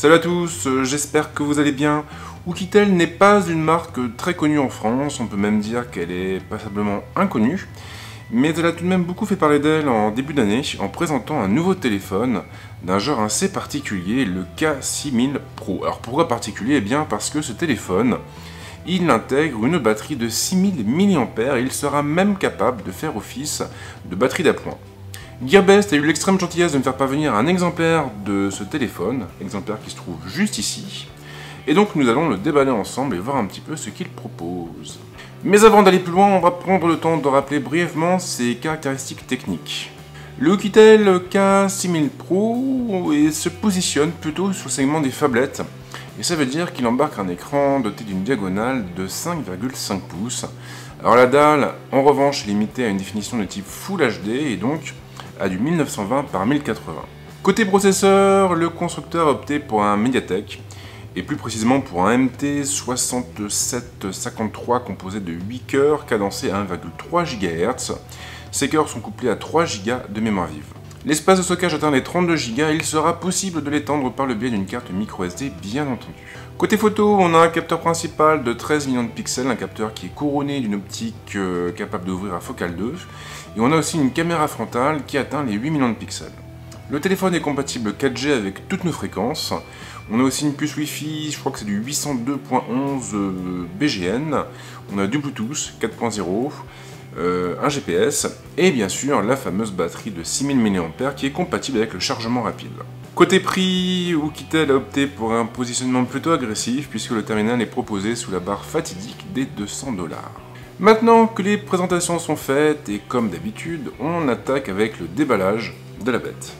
Salut à tous, j'espère que vous allez bien. Oukitel n'est pas une marque très connue en France, on peut même dire qu'elle est passablement inconnue, mais elle a tout de même beaucoup fait parler d'elle en début d'année en présentant un nouveau téléphone d'un genre assez particulier, le K6000 Pro. Alors pourquoi particulier? Eh bien parce que ce téléphone, il intègre une batterie de 6000 mAh et il sera même capable de faire office de batterie d'appoint. Gearbest a eu l'extrême gentillesse de me faire parvenir un exemplaire de ce téléphone, exemplaire qui se trouve juste ici, et donc nous allons le déballer ensemble et voir un petit peu ce qu'il propose. Mais avant d'aller plus loin, on va prendre le temps de rappeler brièvement ses caractéristiques techniques. Le Oukitel K6000 Pro se positionne plutôt sur le segment des phablettes, et ça veut dire qu'il embarque un écran doté d'une diagonale de 5,5 pouces. Alors la dalle, en revanche, est limitée à une définition de type Full HD, et donc à du 1920 par 1080. Côté processeur, le constructeur a opté pour un Mediatek, et plus précisément pour un MT6753 composé de 8 cœurs cadencés à 1,3 GHz. Ces cœurs sont couplés à 3 Go de mémoire vive. L'espace de stockage atteint les 32 Go et il sera possible de l'étendre par le biais d'une carte microSD bien entendu. Côté photo, on a un capteur principal de 13 millions de pixels, un capteur qui est couronné d'une optique capable d'ouvrir à focale 2, et on a aussi une caméra frontale qui atteint les 8 millions de pixels. Le téléphone est compatible 4G avec toutes nos fréquences. On a aussi une puce Wi-Fi, je crois que c'est du 802.11 BGN. On a du Bluetooth 4.0, un GPS, et bien sûr la fameuse batterie de 6000 mAh qui est compatible avec le chargement rapide. Côté prix, Oukitel a opté pour un positionnement plutôt agressif puisque le terminal est proposé sous la barre fatidique des 200 $. Maintenant que les présentations sont faites, et comme d'habitude, on attaque avec le déballage de la bête.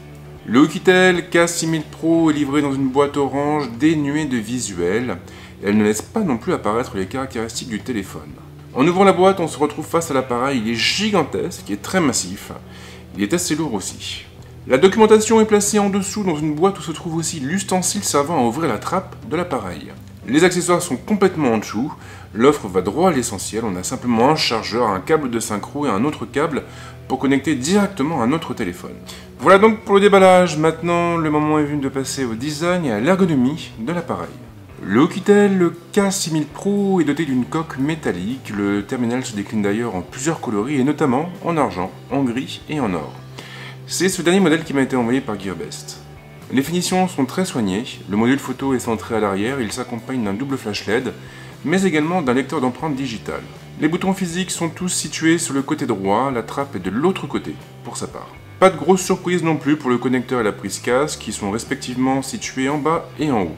Le Oukitel K6000 Pro est livré dans une boîte orange dénuée de visuel, et elle ne laisse pas non plus apparaître les caractéristiques du téléphone. En ouvrant la boîte, on se retrouve face à l'appareil, il est gigantesque, il est très massif, il est assez lourd aussi. La documentation est placée en dessous dans une boîte où se trouve aussi l'ustensile servant à ouvrir la trappe de l'appareil. Les accessoires sont complètement en dessous, l'offre va droit à l'essentiel, on a simplement un chargeur, un câble de synchro et un autre câble pour connecter directement à notre téléphone. Voilà donc pour le déballage, maintenant le moment est venu de passer au design et à l'ergonomie de l'appareil. Le Oukitel K6000 Pro est doté d'une coque métallique, le terminal se décline d'ailleurs en plusieurs coloris et notamment en argent, en gris et en or. C'est ce dernier modèle qui m'a été envoyé par Gearbest. Les finitions sont très soignées, le module photo est centré à l'arrière, il s'accompagne d'un double flash LED, mais également d'un lecteur d'empreintes digitales. Les boutons physiques sont tous situés sur le côté droit, la trappe est de l'autre côté, pour sa part. Pas de grosse surprise non plus pour le connecteur et la prise casque, qui sont respectivement situés en bas et en haut.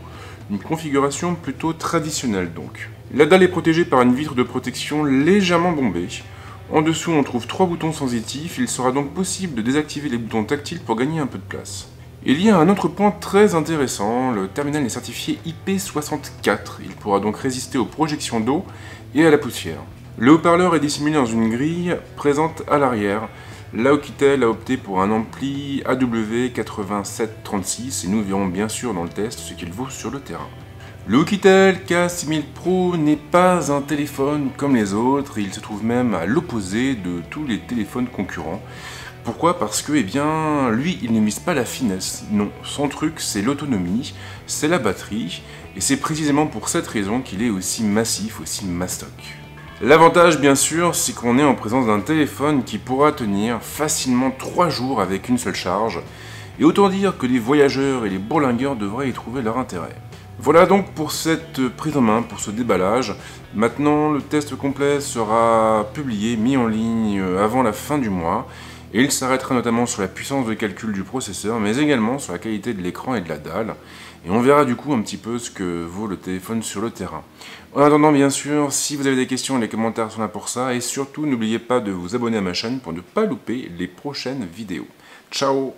Une configuration plutôt traditionnelle donc. La dalle est protégée par une vitre de protection légèrement bombée. En dessous on trouve 3 boutons sensitifs, il sera donc possible de désactiver les boutons tactiles pour gagner un peu de place. Il y a un autre point très intéressant, le terminal est certifié IP64, il pourra donc résister aux projections d'eau et à la poussière. Le haut-parleur est dissimulé dans une grille présente à l'arrière. Là, Oukitel a opté pour un ampli AW8736 et nous verrons bien sûr dans le test ce qu'il vaut sur le terrain. Le Oukitel K6000 Pro n'est pas un téléphone comme les autres, il se trouve même à l'opposé de tous les téléphones concurrents. Pourquoi? Parce que, eh bien, lui, il ne mise pas la finesse. Non, son truc, c'est l'autonomie, c'est la batterie, et c'est précisément pour cette raison qu'il est aussi massif, aussi mastoc. L'avantage, bien sûr, c'est qu'on est en présence d'un téléphone qui pourra tenir facilement 3 jours avec une seule charge, et autant dire que les voyageurs et les bourlingueurs devraient y trouver leur intérêt. Voilà donc pour cette prise en main, pour ce déballage. Maintenant, le test complet sera publié, mis en ligne avant la fin du mois, et il s'arrêtera notamment sur la puissance de calcul du processeur, mais également sur la qualité de l'écran et de la dalle. Et on verra du coup un petit peu ce que vaut le téléphone sur le terrain. En attendant, bien sûr, si vous avez des questions, les commentaires sont là pour ça, et surtout n'oubliez pas de vous abonner à ma chaîne pour ne pas louper les prochaines vidéos. Ciao!